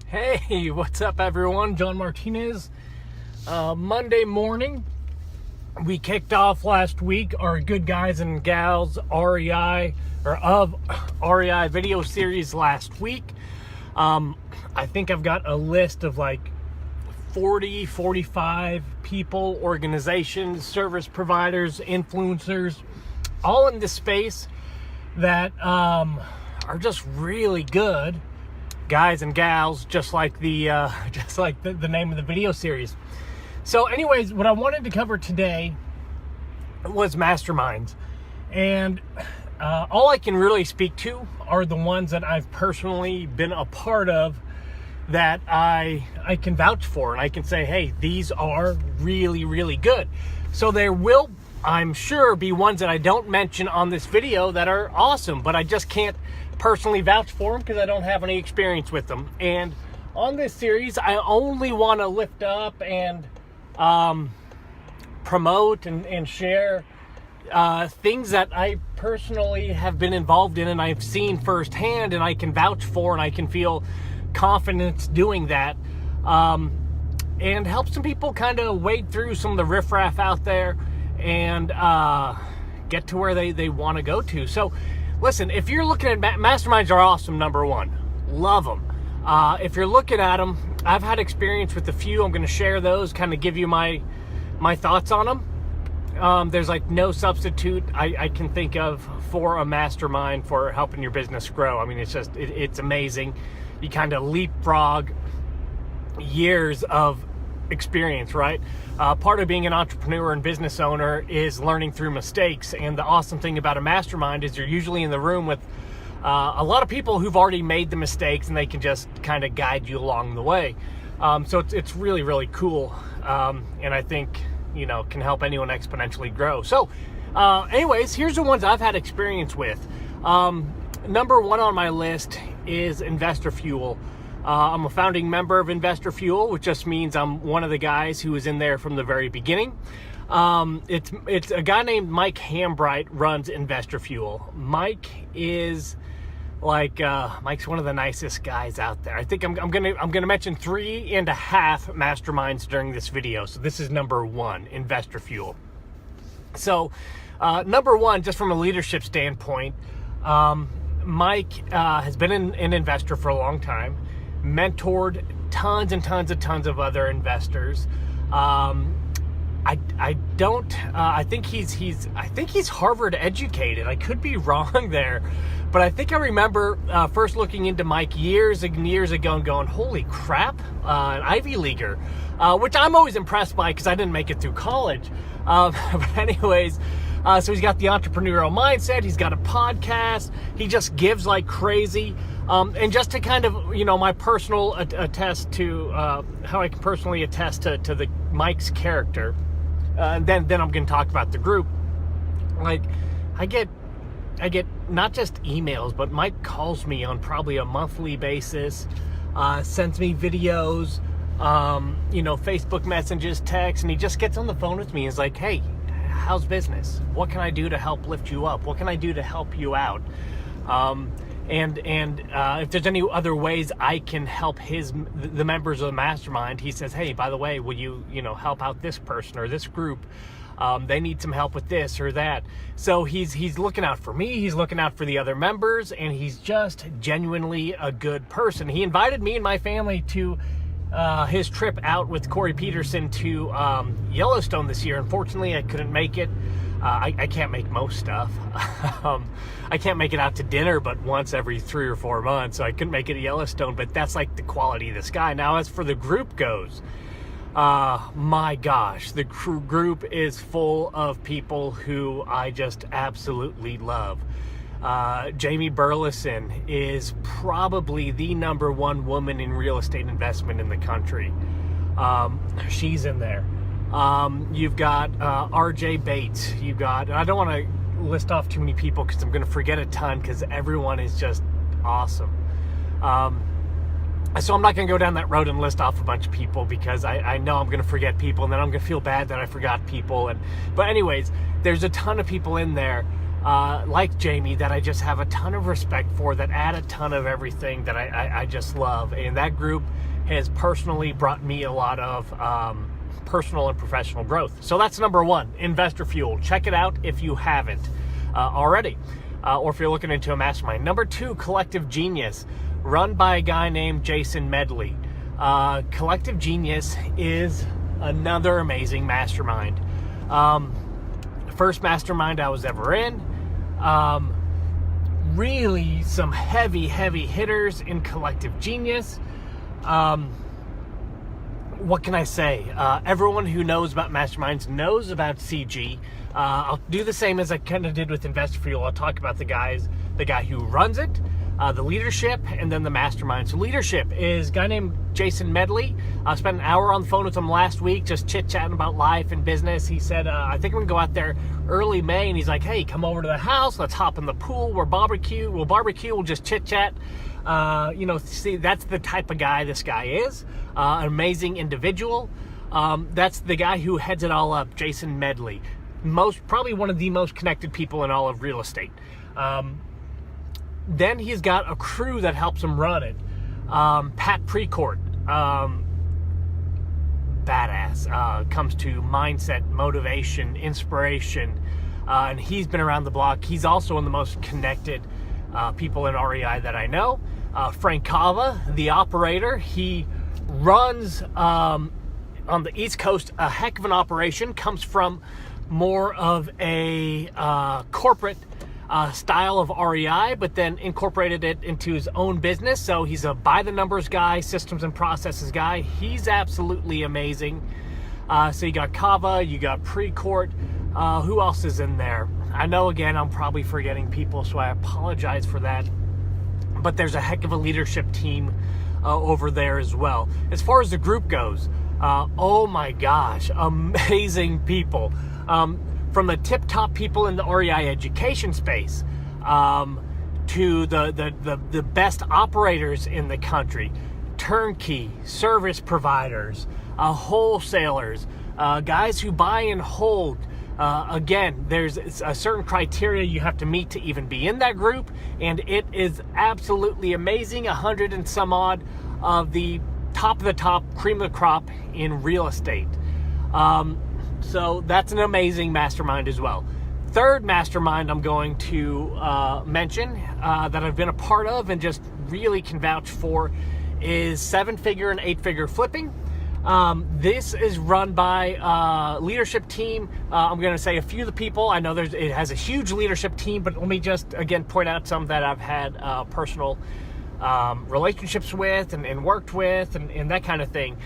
Hey, what's up everyone? John Martinez. Monday morning, we kicked off last week our Good Guys and Gals REI video series last week. I think I've got a list of like 45 people, organizations, service providers, influencers, all in this space that are just really good guys and gals, just like the name of the video series. So anyways, what I wanted to cover today was masterminds, and all I can really speak to are the ones that I've personally been a part of, that I can vouch for, and I can say, hey, these are really, really good. So there will, I'm sure, be ones that I don't mention on this video that are awesome, but I just can't personally vouch for them because I don't have any experience with them. And on this series, I only want to lift up and promote and share things that I personally have been involved in and I've seen firsthand, and I can vouch for, and I can feel confidence doing that, and help some people kind of wade through some of the riffraff out there and get to where they want to go to. So listen, if you're looking at masterminds, are awesome, number one. Love them. If you're looking at them, I've had experience with a few. I'm going to share those, kind of give you my thoughts on them. There's like no substitute I can think of for a mastermind for helping your business grow. I mean, it's amazing. You kind of leapfrog years of experience, right? Part of being an entrepreneur and business owner is learning through mistakes. And the awesome thing about a mastermind is you're usually in the room with a lot of people who've already made the mistakes, and they can just kind of guide you along the way. So it's really, really cool. And I think, can help anyone exponentially grow. So anyways, here's the ones I've had experience with. Number one on my list is Investor Fuel. I'm a founding member of Investor Fuel, which just means I'm one of the guys who was in there from the very beginning. It's a guy named Mike Hambright runs Investor Fuel. Mike is Mike's one of the nicest guys out there. I think I'm gonna mention 3.5 masterminds during this video. So this is number one, Investor Fuel. So number one, just from a leadership standpoint, Mike has been an investor for a long time, mentored tons of other investors. I think he's Harvard educated. I could be wrong there, but I think I remember first looking into Mike years and years ago and going, holy crap, an Ivy Leaguer, which I'm always impressed by because I didn't make it through college. But anyways, so he's got the entrepreneurial mindset. He's got a podcast. He just gives like crazy. And just to kind of, my personal attest to how I can personally attest to the Mike's character. And then I'm going to talk about the group. Like, I get not just emails, but Mike calls me on probably a monthly basis, sends me videos, Facebook messages, texts, and he just gets on the phone with me and is like, hey, how's business? What can I do to help lift you up? What can I do to help you out? And if there's any other ways I can help the members of the mastermind, he says, hey, by the way, will you help out this person or this group? They need some help with this or that. So he's looking out for me. He's looking out for the other members, and he's just genuinely a good person. He invited me and my family to his trip out with Corey Peterson to Yellowstone this year. Unfortunately, I couldn't make it. I can't make most stuff. I can't make it out to dinner but once every 3 or 4 months, so I couldn't make it to Yellowstone, but that's like the quality of this guy. Now, as for the group goes, my gosh, the group is full of people who I just absolutely love. Jamie Burleson is probably the number one woman in real estate investment in the country. She's in there. You've got RJ Bates. You've got, I don't want to list off too many people because I'm going to forget a ton, because everyone is just awesome. So I'm not going to go down that road and list off a bunch of people, because I know I'm going to forget people, and then I'm going to feel bad that I forgot people. But anyways, there's a ton of people in there. like Jamie, that I just have a ton of respect for, that add a ton of everything that I just love. And that group has personally brought me a lot of personal and professional growth. So that's number one, Investor Fuel. Check it out if you haven't already, or if you're looking into a mastermind. Number two, Collective Genius, run by a guy named Jason Medley. Collective Genius is another amazing mastermind. First mastermind I was ever in. Really some heavy hitters in Collective Genius. What can I say? Everyone who knows about masterminds knows about CG. I'll do the same as I kind of did with Investor Fuel. I'll talk about the guy who runs it, the leadership, and then the mastermind. So leadership is a guy named Jason Medley. I spent an hour on the phone with him last week, just chit-chatting about life and business. He said, I think I'm going to go out there early May, and he's like, hey, come over to the house. Let's hop in the pool. We'll barbecue. We'll just chit-chat. See, that's the type of guy this guy is. An amazing individual. That's the guy who heads it all up, Jason Medley. Probably one of the most connected people in all of real estate. Then he's got a crew that helps him run it. Pat Precourt, badass, comes to mindset, motivation, inspiration, and he's been around the block. He's also one of the most connected people in REI that I know. Frank Cava, the operator, he runs on the East Coast a heck of an operation, comes from more of a corporate style of REI, but then incorporated it into his own business. So he's a by the numbers guy, systems and processes guy. He's absolutely amazing. So you got Cava, you got Precourt. Who else is in there? I know, again, I'm probably forgetting people, so I apologize for that. But there's a heck of a leadership team over there as well. As far as the group goes, oh my gosh, amazing people. From the tip-top people in the REI education space to the best operators in the country, turnkey, service providers, wholesalers, guys who buy and hold. Again, there's a certain criteria you have to meet to even be in that group, and it is absolutely amazing. 100 and some odd of the top, cream of the crop in real estate. So that's an amazing mastermind as well. Third mastermind I'm going to mention that I've been a part of and just really can vouch for is 7-figure and 8-figure flipping. This is run by a leadership team. I'm going to say a few of the people. I know it has a huge leadership team, but let me just, again, point out some that I've had personal relationships with and worked with and that kind of thing.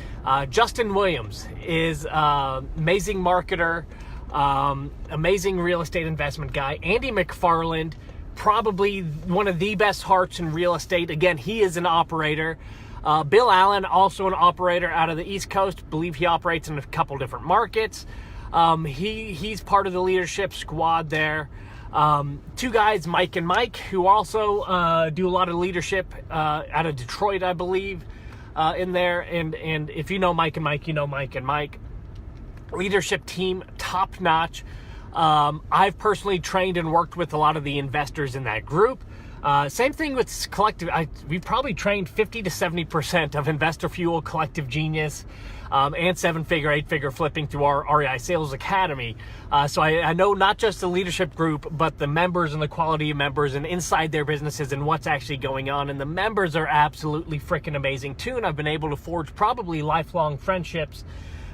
Justin Williams is amazing marketer, amazing real estate investment guy. Andy McFarland, probably one of the best hearts in real estate. Again, he is an operator. Bill Allen, also an operator out of the East Coast. Believe he operates in a couple different markets. He's part of the leadership squad there. Two guys, Mike and Mike, who also do a lot of leadership out of Detroit, I believe, in there. And if you know Mike and Mike, you know Mike and Mike. Leadership team, top notch. I've personally trained and worked with a lot of the investors in that group. Same thing with Collective. We've probably trained 50 to 70% of Investor Fuel, Collective Genius, and 7-figure, 8-figure flipping through our REI Sales Academy. So I know not just the leadership group, but the members and the quality of members and inside their businesses and what's actually going on. And the members are absolutely freaking amazing too. And I've been able to forge probably lifelong friendships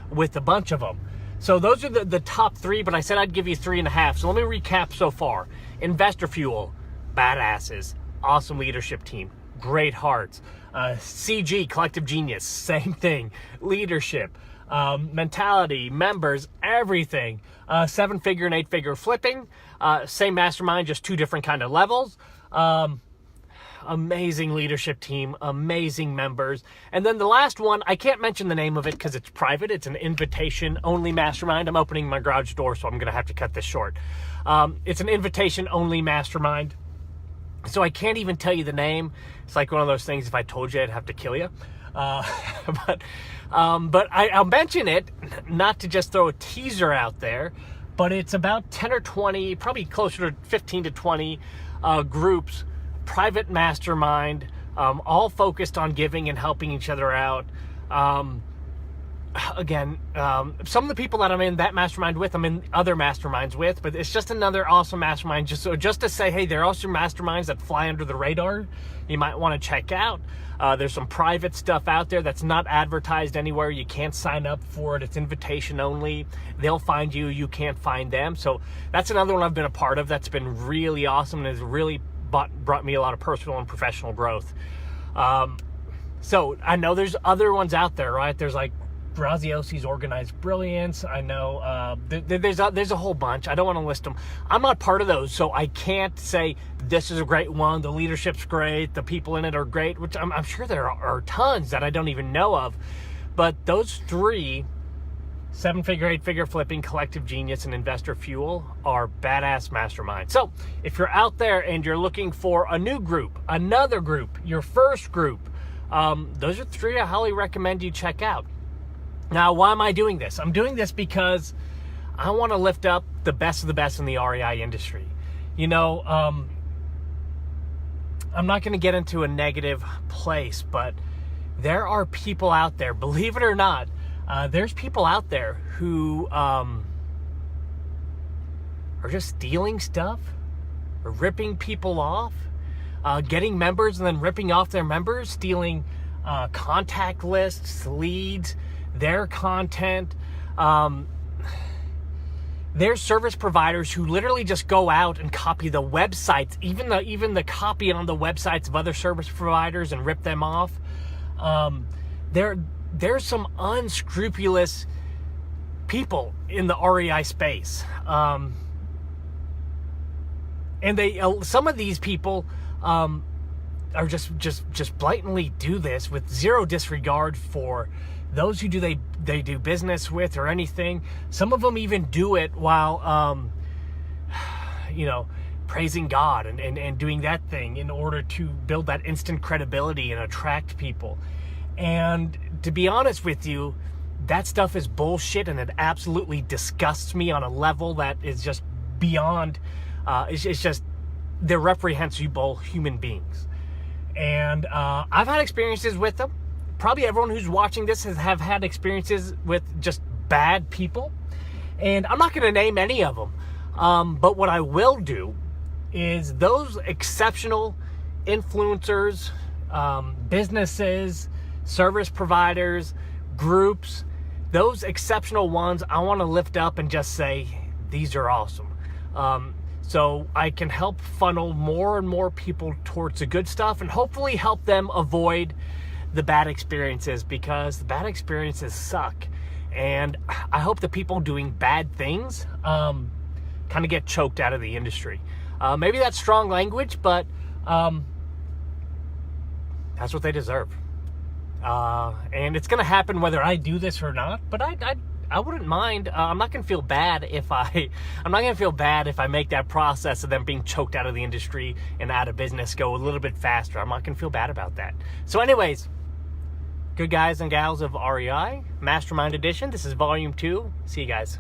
with a bunch of them. So those are the top three, but I said I'd give you 3.5. So let me recap so far. Investor Fuel, badasses, awesome leadership team, great hearts. CG, Collective Genius, same thing. Leadership, mentality, members, everything. 7-figure and 8-figure flipping, same mastermind, just two different kind of levels. Amazing leadership team, amazing members. And then the last one, I can't mention the name of it because it's private. It's an invitation-only mastermind. I'm opening my garage door, so I'm going to have to cut this short. It's an invitation-only mastermind. So I can't even tell you the name. It's like one of those things, if I told you, I'd have to kill you. But I'll mention it, not to just throw a teaser out there, but it's about 10 or 20, probably closer to 15 to 20 groups, private mastermind, all focused on giving and helping each other out. Again, some of the people that I'm in that mastermind with, I'm in other masterminds with, but it's just another awesome mastermind. Just to say, hey, there are also masterminds that fly under the radar you might want to check out. There's some private stuff out there that's not advertised anywhere. You can't sign up for it. It's invitation only. They'll find you. You can't find them. So that's another one I've been a part of that's been really awesome and has really brought me a lot of personal and professional growth. So I know there's other ones out there, right? There's like Graziosi's Organized Brilliance. I know there's a whole bunch. I don't want to list them. I'm not part of those, so I can't say this is a great one, the leadership's great, the people in it are great, which I'm sure there are tons that I don't even know of. But those three, 7-figure, 8-figure flipping, Collective Genius, and Investor Fuel, are badass masterminds. So if you're out there and you're looking for a new group, another group, your first group, those are three I highly recommend you check out. Now, why am I doing this? I'm doing this because I want to lift up the best of the best in the REI industry. You know, I'm not going to get into a negative place, but there are people out there, believe it or not, there's people out there who are just stealing stuff, or ripping people off, getting members and then ripping off their members, stealing contact lists, leads, their content. There's service providers who literally just go out and copy the websites, even the copy on the websites of other service providers, and rip them off. There's some unscrupulous people in the REI space, and some of these people are just blatantly do this with zero disregard for those who they do business with or anything. Some of them even do it while praising God and doing that thing in order to build that instant credibility and attract people. And to be honest with you, that stuff is bullshit, and it absolutely disgusts me on a level that is just beyond. It's just, they're reprehensible human beings. And I've had experiences with them. Probably everyone who's watching this have had experiences with just bad people. And I'm not going to name any of them. But what I will do is those exceptional influencers, businesses, service providers, groups, those exceptional ones, I want to lift up and just say, these are awesome. So I can help funnel more and more people towards the good stuff and hopefully help them avoid the bad experiences, because the bad experiences suck. And I hope the people doing bad things kind of get choked out of the industry. Maybe that's strong language, but that's what they deserve. And it's going to happen whether I do this or not, but I wouldn't mind. I'm not going to feel bad if I make that process of them being choked out of the industry and out of business go a little bit faster. I'm not going to feel bad about that. So anyways, good guys and gals of REI, Mastermind Edition. This is Volume 2. See you guys.